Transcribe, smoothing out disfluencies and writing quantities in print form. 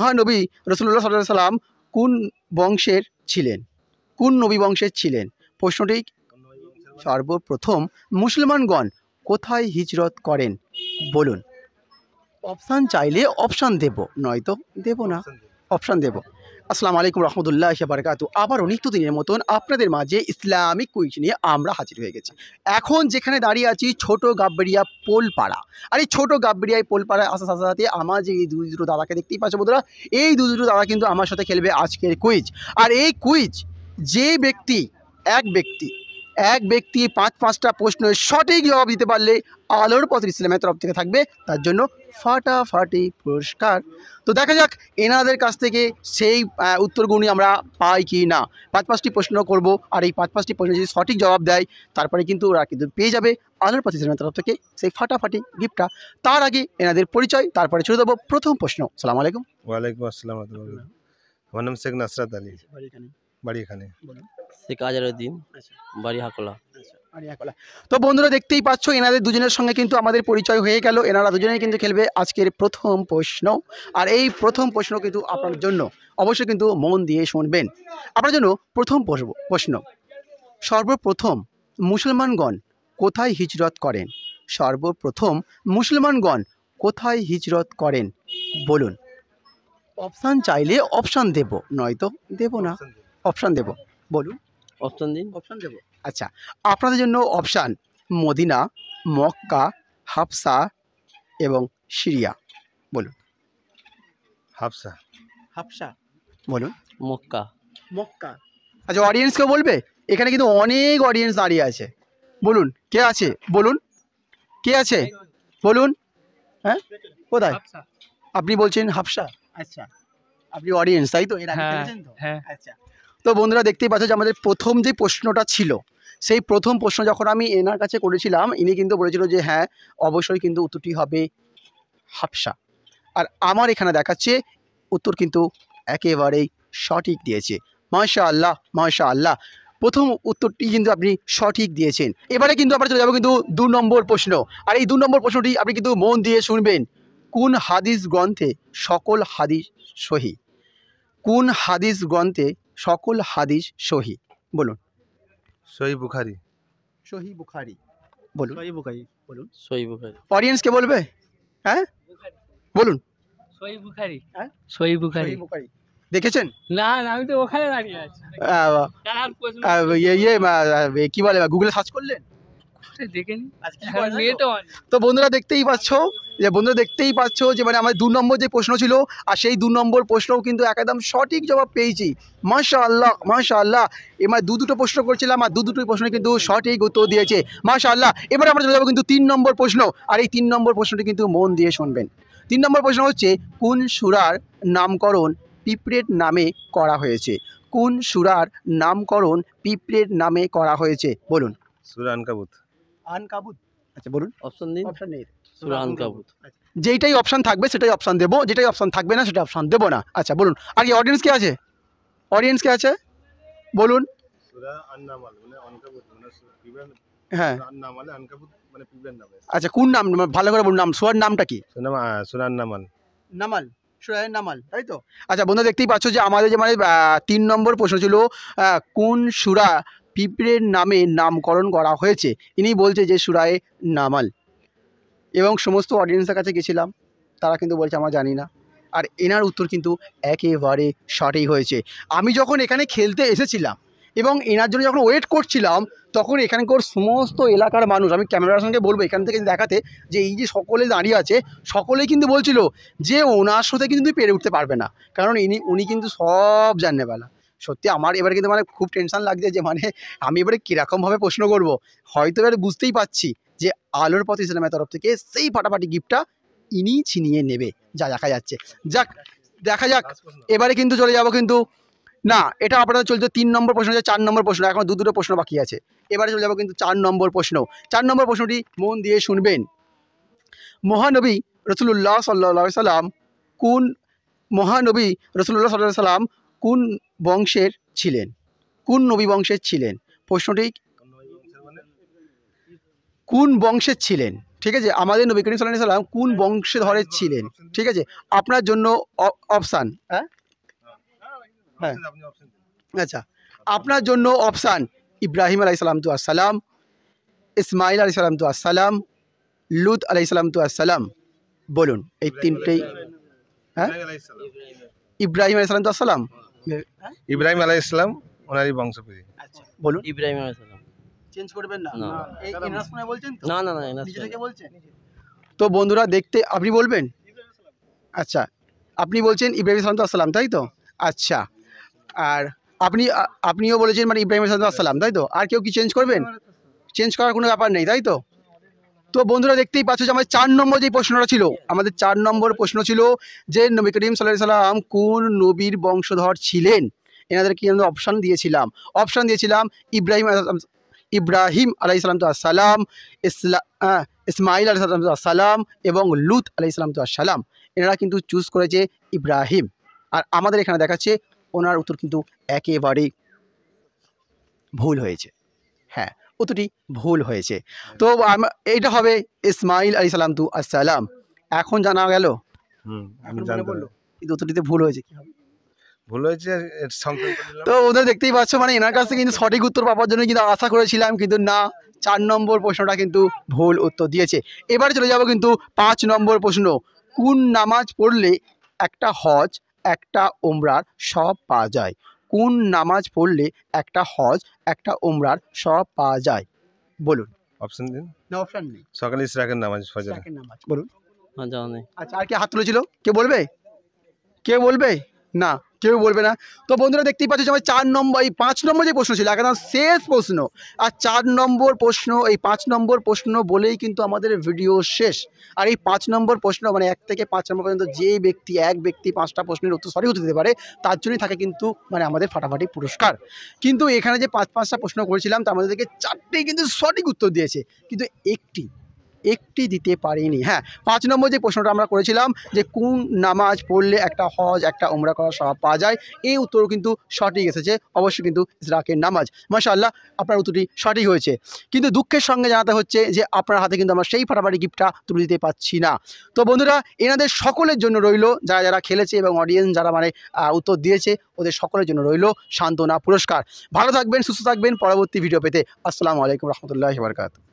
মহানবী রাসূলুল্লাহ সাল্লাল্লাহু আলাইহি সাল্লাম কোন বংশের ছিলেন? কোন নবী বংশের ছিলেন? প্রশ্নটি সর্বপ্রথম মুসলমানগণ কোথায় হিজরত করেন বলুন। অপশান চাইলে অপশান দেব, নয়তো দেব না। অপশান দেব। আসসালামু আলাইকুম রহমতুল্লাহি বারাকাতু। আবারও নিত্যদিনের মতন আপনাদের মাঝে ইসলামিক কুইজ নিয়ে আমরা হাজির হয়ে গেছি। এখন যেখানে দাঁড়িয়ে আছি ছোট গাববেড়িয়া পোলপাড়া। আর এই ছোট গাববেড়িয়ায় পোলপাড়ায় আসার সাথে সাথে আমার যে এই দুটো দাদাকে দেখতেই পাচ্ছ বন্ধুরা, এই দুটো দাদা কিন্তু আমার সাথে খেলবে আজকের কুইজ। আর এই কুইজ যে ব্যক্তি এক ব্যক্তি পাঁচটা প্রশ্নের সঠিক জবাব দিতে পারলে আলোর পথ ইসলামের তরফ থেকে থাকবে তার জন্য ফাটাফাটি পুরস্কার। তো দেখা যাক এনাদের কাছ থেকে সেই উত্তরগুলি আমরা পাই কি না। পাঁচটি প্রশ্ন করব, আর এই পাঁচটি প্রশ্নের যদি সঠিক জবাব দেয় তারপরে কিন্তু ওরা কিন্তু পেয়ে যাবে আলোর পথ ইসলামের তরফ থেকে সেই ফাটাফাটি গিফটটা। তার আগে এনাদের পরিচয়, তারপরে ছুড়ে দেবো প্রথম প্রশ্ন। সালাম আলাইকুম। ওয়ালাইকুম আসসালাম। আমার নাম শেখ নাসরাত আলী, বাড়ি এখানে। শেখ আজহারউদ্দিন, বাড়ি হাকলা। তো বন্ধুরা দেখতেই পাচ্ছ এনাদের দুজনের সঙ্গে কিন্তু আমাদের পরিচয় হয়ে গেল। এনারা দুজনেই কিন্তু খেলবে আজকের প্রথম প্রশ্ন। আর এই প্রথম প্রশ্ন কিন্তু আপনার জন্য অবশ্যই কিন্তু মন দিয়ে শুনবেন। আপনার জন্য প্রথম প্রশ্ন, সর্বপ্রথম মুসলমানগণ কোথায় হিজরত করেন? সর্বপ্রথম মুসলমানগণ কোথায় হিজরত করেন বলুন। অপশান চাইলে অপশান দেব, নয়তো দেব না। অপশান দেব, বলুন। অপশন দিন। অপশান দেব, আচ্ছা। আপনাদের জন্য অপশান মদিনা, মক্কা, হাফসা এবং সিরিয়া। বলুন। হাফসা। হাফসা বলুন। মক্কা। মক্কা। আচ্ছা, অডিয়েন্সকে বলবে? এখানে কিন্তু অনেক অডিয়েন্স দাঁড়িয়ে আছে। বলুন কে আছে, বলুন কে আছে, বলুন। হ্যাঁ, কোথায়? আপনি বলছেন হাফসা। আচ্ছা, আপনি অডিয়েন্স তাই তো? এর আগে খেলেছেন তো? হ্যাঁ। আচ্ছা, তো বন্ধুরা দেখতেই পাচ্ছ যে আমাদের প্রথম যে প্রশ্নটা ছিল, সেই প্রথম প্রশ্ন যখন আমি এনার কাছে করেছিলাম, ইনি কিন্তু বলেছিল যে হ্যাঁ অবশ্যই কিন্তু উত্তরটি হবে হাফসা। আর আমার এখানে দেখাচ্ছে উত্তর কিন্তু একেবারেই সঠিক দিয়েছে। মাশাআল্লাহ মাশাআল্লাহ, প্রথম উত্তরটি কিন্তু আপনি সঠিক দিয়েছেন। এবারে কিন্তু আমরা চলে যাবো কিন্তু 2 নম্বর প্রশ্ন। আর এই 2 নম্বর প্রশ্নটি আপনি কিন্তু মন দিয়ে শুনবেন। কোন হাদিস গ্রন্থে সকল হাদিস সহি? কোন হাদিস গ্রন্থে সকল হাদিস সহি? বলুন। সহিহ বুখারী। সহি বুখারী। বলুন। সহিহ বুখারী। বলুন। সহিহ বুখারী। অডিয়েন্সকে বলবে? হ্যাঁ বলুন। সহিহ বুখারী। হ্যাঁ, সহিহ বুখারী। সহি বুখারী। দেখেছেন? না না, আমি তো ওখানে দাঁড়িয়ে আছি। কি বলে, গুগলে সার্চ করলেন? দেখেনি তো বন্ধুরা দেখতেই পাচ্ছ যে মানে আমার 2 নম্বর যে প্রশ্ন ছিল, আর সেই 2 নম্বর প্রশ্নও কিন্তু একদম সঠিক জবাব পেয়েছি। মাশাআল্লাহ মাশাআল্লাহ। এবার দুটো প্রশ্ন করছিলাম আর দুটোই প্রশ্ন কিন্তু সঠিক উত্তর দিয়েছে। মাশাআল্লাহ। এবারে আমরা চলে যাবো কিন্তু 3 নম্বর প্রশ্ন। আর এই 3 নম্বর প্রশ্নটি কিন্তু মন দিয়ে শুনবেন। 3 নম্বর প্রশ্ন হচ্ছে, কোন সূরার নামকরণ পিঁপড়ের নামে করা হয়েছে? কোন সূরার নামকরণ পিঁপড়ের নামে করা হয়েছে? বলুন। সূরা আনকাবুত। আনকাবুত। আচ্ছা বলুন। অপশন দিন। অপশন নেই। সূরা আনকাবুত। যেইটাই অপশন থাকবে সেটাই অপশন দেবো, যেটাই অপশন থাকবে না সেটা অপশন দেবো না। আচ্ছা বলুন। আর কি অডিয়েন্স কে আছে? অডিয়েন্স কে আছে বলুন। সূরা আন-নামল মানে আনকাবুত মানে পিঁপড়ের। হ্যাঁ, আন-নামল আনকাবুত মানে পিঁপড়ের নাম। আচ্ছা কোন নাম, ভালো করে বলুন। নাম, সূরার নামটা কি? সূরা আন-নামল। নামাল, সূরা নামাল, তাই তো? আচ্ছা বন্ধু দেখতেই পাচ্ছ যে আমাদের যে মানে 3 নম্বর প্রশ্ন ছিল কোন সূরা পিঁপড়ের নামে নামকরণ করা হয়েছে, ইনি বলছে যে সূরায়ে নামাল। এবং সমস্ত অডিয়েন্সের কাছে গেছিলাম, তারা কিন্তু বলছে আমরা জানি না। আর এনার উত্তর কিন্তু একেবারে সঠিক হয়েছে। আমি যখন এখানে খেলতে এসেছিলাম এবং এনার জন্য যখন ওয়েট করছিলাম, তখন এখানকার সমস্ত এলাকার মানুষ, আমি ক্যামেরার সঙ্গে বলবো এখান থেকে দেখাতে, যে এই যে সকলে দাঁড়িয়ে আছে সকলেই কিন্তু বলছিল যে ওনার সাথে কিন্তু তুই পেরে উঠতে পারবে না, কারণ উনি কিন্তু সব জানেবালা। সত্যি আমার এবারে কিন্তু মানে খুব টেনশন লাগছে যে মানে আমি এবারে কীরকমভাবে প্রশ্ন করব। হয়তো এবারে বুঝতেই পারছি যে আলোর পথ ইসলামের তরফ থেকে সেই ফাটাফাটি গিফটটা ইনি ছিনিয়ে নেবে, যা দেখা যাচ্ছে। যাক, দেখা যাক। এবারে কিন্তু চলে যাব কিন্তু না, এটা আপনারা চলছে 3 নম্বর প্রশ্ন, 4 নম্বর প্রশ্ন, এখন দুটো প্রশ্ন বাকি আছে। এবারে চলে যাব কিন্তু 4 নম্বর প্রশ্ন। 4 নম্বর প্রশ্নটি মন দিয়ে শুনবেন। মহানবী রাসূলুল্লাহ সাল্লাল্লাহু আলাইহি সাল্লাম কোন মহানবী রাসূলুল্লাহ সাল্লাল্লাহু আলাইহি সাল্লাম কোন বংশের ছিলেন? কোন নবী বংশের ছিলেন? প্রশ্নটি কোন বংশের ছিলেন? ঠিক আছে, আমাদের নবী করিম সাল্লাল্লাহু আলাইহি সাল্লাম কোন বংশধরে ছিলেন? ঠিক আছে, আপনার জন্য অপশান, হ্যাঁ হ্যাঁ আপনি অপশন দিন। আচ্ছা, আপনার জন্য অপশান ইব্রাহিম আলাইহিস সালাম তু আসসালাম, ইসমাইল আলাইহিস সালাম তু আসসালাম, লুত আলাইহিস সালাম তু আসসালাম। বলুন এই তিনটেই। হ্যাঁ, ইব্রাহিম আলাইহিস সালাম। ইব্রাহিম আলাইহিস সালাম তু আসসালাম। ইব্রাহিম আলাইহিস সালাম ওনারই বংশপতি। আচ্ছা বলুন। ইব্রাহিম আলাইহিস সালাম। চেঞ্জ করবেন না? না। এই এনার শুনে বলছেন তো? না না না নিজে থেকে বলছেন? তো বন্ধুরা দেখতে আপনি বলবেন? আচ্ছা, আপনি বলছেন ইব্রাহিম সালাম তু আসসালাম, তাই তো? আচ্ছা, আর আপনিও বলেছেন মানে ইব্রাহিম সালাম তু আসসালাম, তাই তো? আর কেউ কি চেঞ্জ করবেন? চেঞ্জ করার কোনো ব্যাপার নেই, তাই তো? তো বন্ধুরা দেখতেই পাচ্ছ যে আমাদের 4 নম্বর যে প্রশ্নটা ছিল, আমাদের 4 নম্বর প্রশ্ন ছিল যে নবী করিম সাল্লাল্লাহু আলাইহি সাল্লাম কোন নবীর বংশধর ছিলেন। এনাদেরকে আমরা অপশান দিয়েছিলাম ইব্রাহিম আলাইহিস সালাম তু আসসালাম, ইসমাইল আলাইহিস সালাম তু আসসালাম এবং লুত আলাইহিস সালাম তু আসসালাম। এনারা কিন্তু চুজ করেছে ইব্রাহিম, আর আমাদের এখানে দেখাচ্ছে ওনার উত্তর কিন্তু একেবারেই ভুল হয়েছে। হ্যাঁ, উত্তরটি ভুল হয়েছে। তো এইটা হবে ইসমাইল আলাইহিস সালাম তু আসসালাম। এখন জানা গেল, আমি এখন মনে জানতে পড়লো কিন্তু উত্তরটিতে ভুল হয়েছে। কি হবে? ভুল হয়েছে, এর সংশোধন করে দিলাম। তো ওদের দেখতেই পাচ্ছ মানে এনার কাছ থেকে কিন্তু সঠিক উত্তর পাওয়ার জন্য কিন্তু আশা করেছিলাম, কিন্তু না, 4 নম্বর প্রশ্নটা কিন্তু ভুল উত্তর দিয়েছে। এবারে চলে যাব কিন্তু 5 নম্বর প্রশ্ন। কোন নামাজ পড়লে একটা হজ একটা ওমরার সব পাওয়া যায়? কোন নামাজ পড়লে একটা হজ একটা ওমরার সব পাওয়া যায়? বলুন। অপশন দিন। না, অপশন নেই। সকালে ইশরাকের নামাজ ফজর। ইশরাকের নামাজ বলুন। হ্যাঁ জানা নেই। আচ্ছা, আর কি হাত তুলেছিল? কেউ বলবে? কেউ বলবে? না, কেউ বলবে না। তো বন্ধুরা দেখতেই পাচ্ছ যে আমার 4 নম্বর, এই 5 নম্বর যে প্রশ্ন ছিল একদম শেষ প্রশ্ন, আর 4 নম্বর প্রশ্ন, এই 5 নম্বর প্রশ্ন বলেই কিন্তু আমাদের ভিডিও শেষ। আর এই 5 নম্বর প্রশ্ন মানে 1 থেকে 5 নম্বর পর্যন্ত যে ব্যক্তি, এক ব্যক্তি 5টা প্রশ্নের উত্তর সঠিক উত্তর দিতে পারে তার জন্যই থাকে কিন্তু মানে আমাদের ফাটাফাটি পুরস্কার। কিন্তু এখানে যে 5টা প্রশ্ন করেছিলাম তার মধ্যে থেকে 4টেই কিন্তু সঠিক উত্তর দিয়েছে, কিন্তু একটি দিতে পারিনি। হ্যাঁ, 5 নম্বর যে প্রশ্নটা আমরা করেছিলাম যে কোন নামাজ পড়লে একটা হজ একটা ওমরা করার সওয়াব পাওয়া যায়, এই উত্তরও কিন্তু সঠিক এসেছে, অবশ্যই কিন্তু ইশরাকের নামাজ। মাশাআল্লাহ, আপনার উত্তরটি সঠিক হয়েছে। কিন্তু দুঃখের সঙ্গে জানাতে হচ্ছে যে আপনার হাতে কিন্তু আমরা সেই ফাটাফাটি গিফটটা তুলে দিতে পারছি না। তো বন্ধুরা এনাদের সকলের জন্য রইল, যারা যারা খেলেছে এবং অডিয়েন্স যারা মানে উত্তর দিয়েছে ওদের সকলের জন্য রইল সান্ত্বনা পুরস্কার। ভালো থাকবেন, সুস্থ থাকবেন, পরবর্তী ভিডিও পেতে। আসসালামু আলাইকুম রহমতুল্লাহি ওয়া বারাকাতুহু।